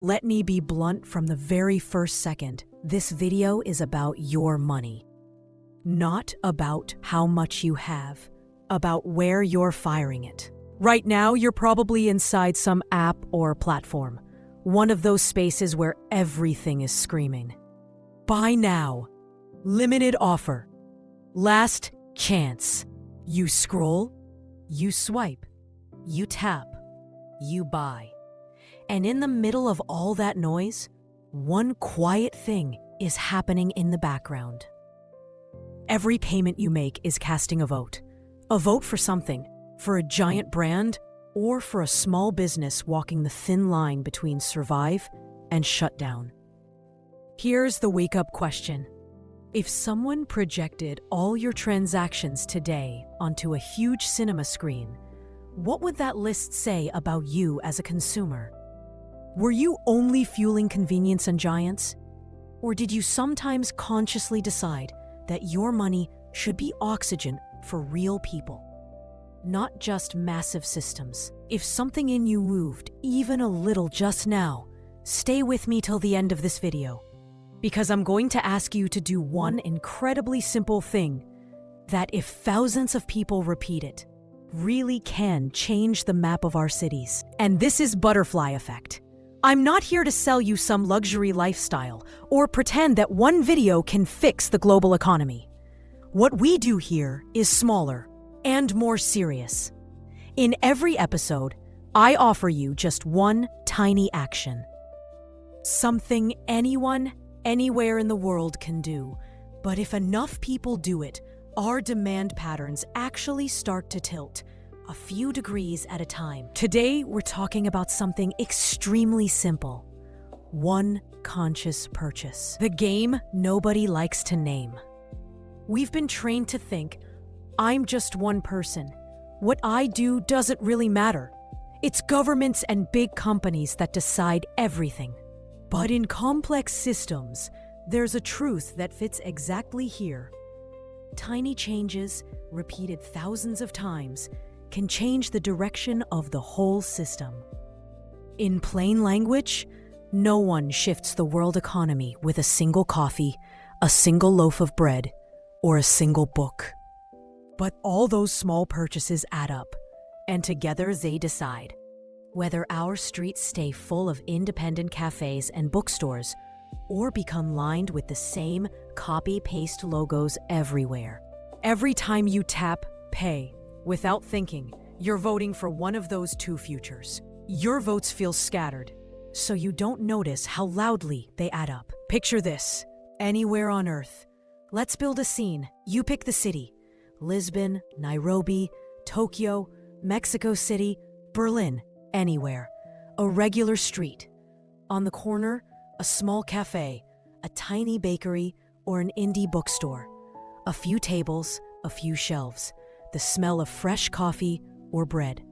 Let me be blunt from the very first second. This video is about your money. Not about how much you have, about where you're firing it. Right now, you're probably inside some app or platform, one of those spaces where everything is screaming. Buy now. Limited offer. Last chance. You scroll, you swipe, you tap, you buy. And in the middle of all that noise, one quiet thing is happening in the background. Every payment you make is casting a vote. A vote for something, for a giant brand, or for a small business walking the thin line between survive and shut down. Here's the wake-up question. If someone projected all your transactions today onto a huge cinema screen, what would that list say about you as a consumer? Were you only fueling convenience and giants? Or did you sometimes consciously decide that your money should be oxygen for real people? Not just massive systems. If something in you moved even a little just now, stay with me till the end of this video, because I'm going to ask you to do one incredibly simple thing that, if thousands of people repeat it, really can change the map of our cities. And this is butterfly effect. I'm not here to sell you some luxury lifestyle or pretend that one video can fix the global economy. What we do here is smaller and more serious. In every episode, I offer you just one tiny action. Something anyone, anywhere in the world can do. But if enough people do it, our demand patterns actually start to tilt, a few degrees at a time. Today, we're talking about something extremely simple. One conscious purchase. The game nobody likes to name. We've been trained to think, I'm just one person. What I do doesn't really matter. It's governments and big companies that decide everything. But in complex systems, there's a truth that fits exactly here. Tiny changes, repeated thousands of times, can change the direction of the whole system. In plain language, no one shifts the world economy with a single coffee, a single loaf of bread, or a single book. But all those small purchases add up, and together they decide whether our streets stay full of independent cafes and bookstores or become lined with the same copy-paste logos everywhere. Every time you tap pay without thinking, you're voting for one of those two futures. Your votes feel scattered, so you don't notice how loudly they add up. Picture this, anywhere on Earth. Let's build a scene. You pick the city. Lisbon, Nairobi, Tokyo, Mexico City, Berlin, anywhere. A regular street. On the corner, a small cafe, a tiny bakery, or an indie bookstore. A few tables, a few shelves. The smell of fresh coffee or bread.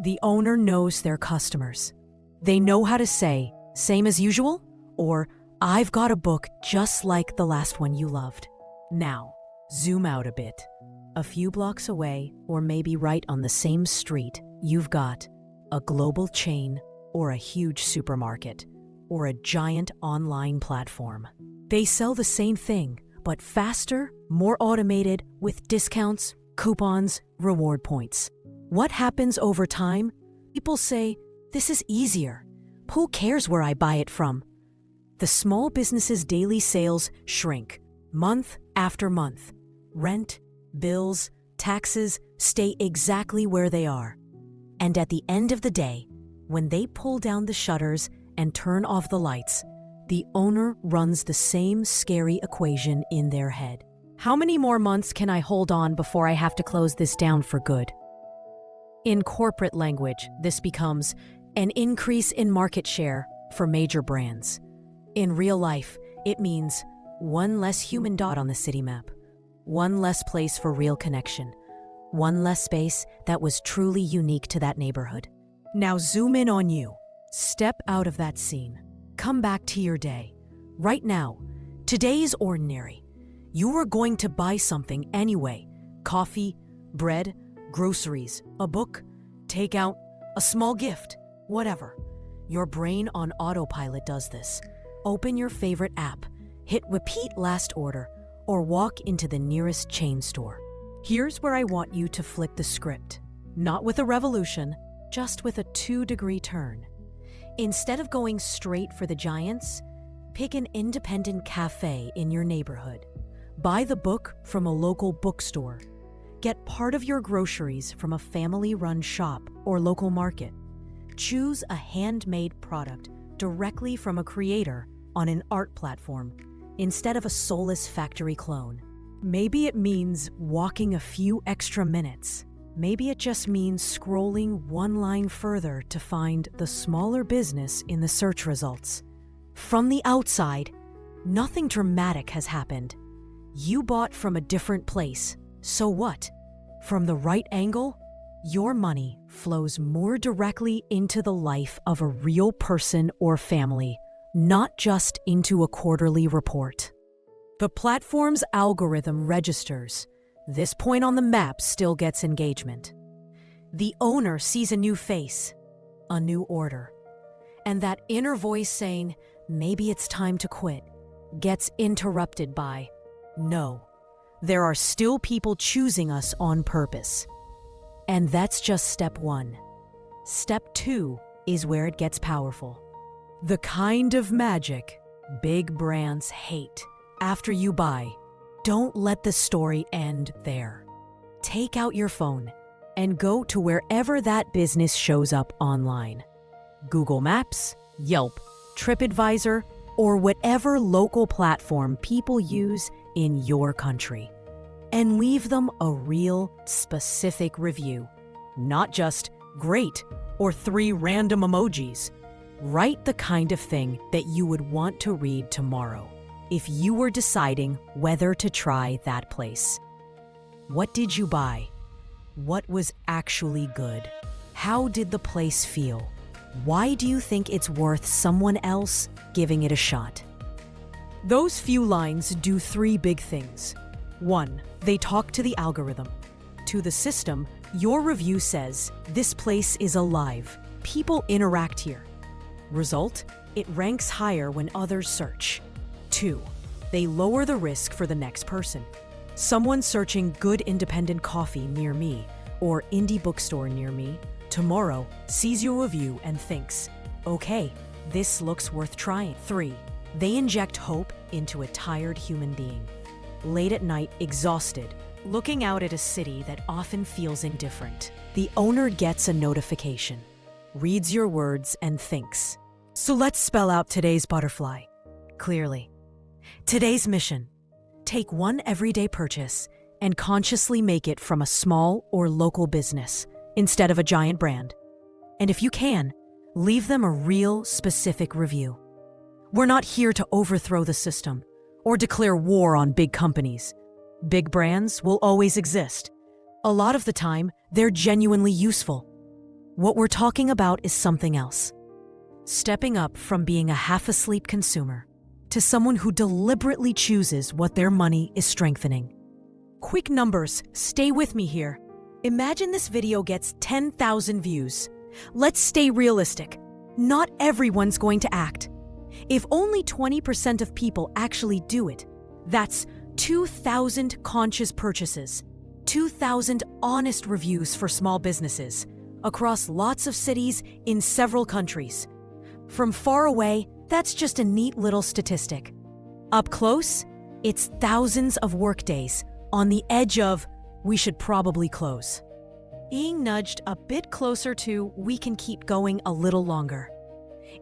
The owner knows their customers. They know how to say, same as usual, or I've got a book just like the last one you loved. Now, zoom out a bit. A few blocks away, or maybe right on the same street, you've got a global chain or a huge supermarket or a giant online platform. They sell the same thing, but faster, more automated, with discounts, coupons, reward points. What happens over time? People say, this is easier. Who cares where I buy it from? The small business's daily sales shrink, month after month. Rent, bills, taxes stay exactly where they are. And at the end of the day, when they pull down the shutters and turn off the lights, the owner runs the same scary equation in their head. How many more months can I hold on before I have to close this down for good? In corporate language, this becomes an increase in market share for major brands. In real life, it means one less human dot on the city map, one less place for real connection, one less space that was truly unique to that neighborhood. Now zoom in on you. Step out of that scene. Come back to your day. Right now, today is ordinary. You are going to buy something anyway. Coffee, bread, groceries, a book, takeout, a small gift, whatever. Your brain on autopilot does this. Open your favorite app, hit repeat last order, or walk into the nearest chain store. Here's where I want you to flick the script. Not with a revolution, just with a 2-degree turn. Instead of going straight for the giants, pick an independent cafe in your neighborhood. Buy the book from a local bookstore. Get part of your groceries from a family-run shop or local market. Choose a handmade product directly from a creator on an art platform instead of a soulless factory clone. Maybe it means walking a few extra minutes. Maybe it just means scrolling one line further to find the smaller business in the search results. From the outside, nothing dramatic has happened. You bought from a different place. So what? From the right angle, your money flows more directly into the life of a real person or family, not just into a quarterly report. The platform's algorithm registers. This point on the map still gets engagement. The owner sees a new face, a new order, and that inner voice saying, maybe it's time to quit, gets interrupted by, no, there are still people choosing us on purpose. And that's just step 1. Step 2 is where it gets powerful. The kind of magic big brands hate. After you buy, don't let the story end there. Take out your phone and go to wherever that business shows up online. Google Maps, Yelp, TripAdvisor, or whatever local platform people use in your country. And leave them a real, specific review. Not just great or 3 random emojis. Write the kind of thing that you would want to read tomorrow if you were deciding whether to try that place. What did you buy? What was actually good? How did the place feel? Why do you think it's worth someone else giving it a shot? Those few lines do 3 big things. 1, they talk to the algorithm. To the system, your review says, this place is alive. People interact here. Result, it ranks higher when others search. 2, they lower the risk for the next person. Someone searching good independent coffee near me or indie bookstore near me tomorrow sees your review and thinks, okay, this looks worth trying. 3, they inject hope into a tired human being. Late at night, exhausted, looking out at a city that often feels indifferent. The owner gets a notification, reads your words, and thinks. So let's spell out today's butterfly clearly. Today's mission: take one everyday purchase and consciously make it from a small or local business instead of a giant brand. And if you can, leave them a real, specific review. We're not here to overthrow the system or declare war on big companies. Big brands will always exist. A lot of the time, they're genuinely useful. What we're talking about is something else. Stepping up from being a half-asleep consumer to someone who deliberately chooses what their money is strengthening. Quick numbers, stay with me here. Imagine this video gets 10,000 views. Let's stay realistic. Not everyone's going to act. If only 20% of people actually do it, that's 2,000 conscious purchases, 2,000 honest reviews for small businesses across lots of cities in several countries. From far away, that's just a neat little statistic. Up close, it's thousands of workdays on the edge of, we should probably close. Being nudged a bit closer to, we can keep going a little longer.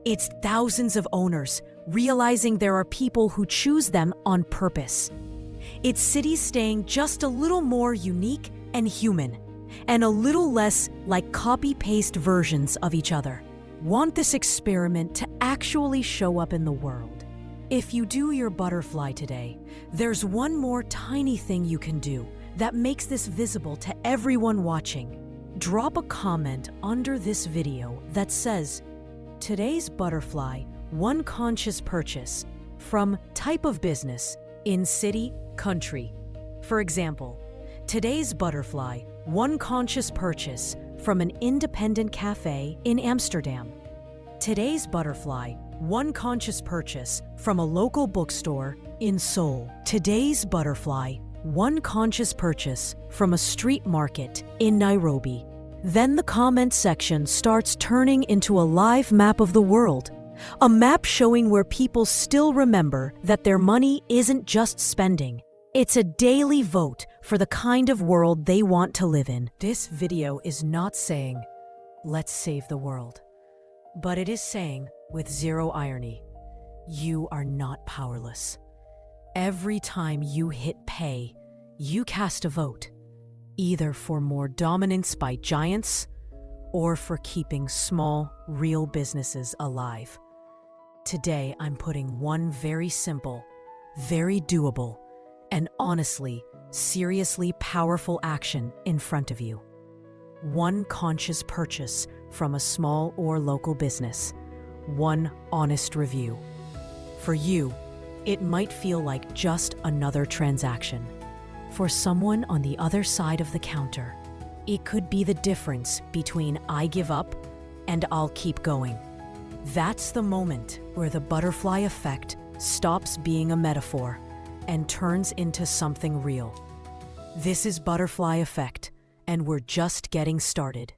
It's thousands of owners realizing there are people who choose them on purpose. It's cities staying just a little more unique and human, and a little less like copy-paste versions of each other. Want this experiment to actually show up in the world? If you do your butterfly today, there's one more tiny thing you can do that makes this visible to everyone watching. Drop a comment under this video that says, today's butterfly, one conscious purchase from type of business in city, country. For example, today's butterfly, one conscious purchase from an independent cafe in Amsterdam. Today's butterfly, one conscious purchase from a local bookstore in Seoul. Today's butterfly, one conscious purchase from a street market in Nairobi. Then the comment section starts turning into a live map of the world. A map showing where people still remember that their money isn't just spending. It's a daily vote for the kind of world they want to live in. This video is not saying, let's save the world. But it is saying, with zero irony, you are not powerless. Every time you hit pay, you cast a vote, either for more dominance by giants or for keeping small, real businesses alive. Today, I'm putting one very simple, very doable, and honestly, seriously powerful action in front of you. One conscious purchase from a small or local business. One honest review. For you, it might feel like just another transaction. For someone on the other side of the counter, it could be the difference between I give up and I'll keep going. That's the moment where the butterfly effect stops being a metaphor and turns into something real. This is Butterfly Effect, and we're just getting started.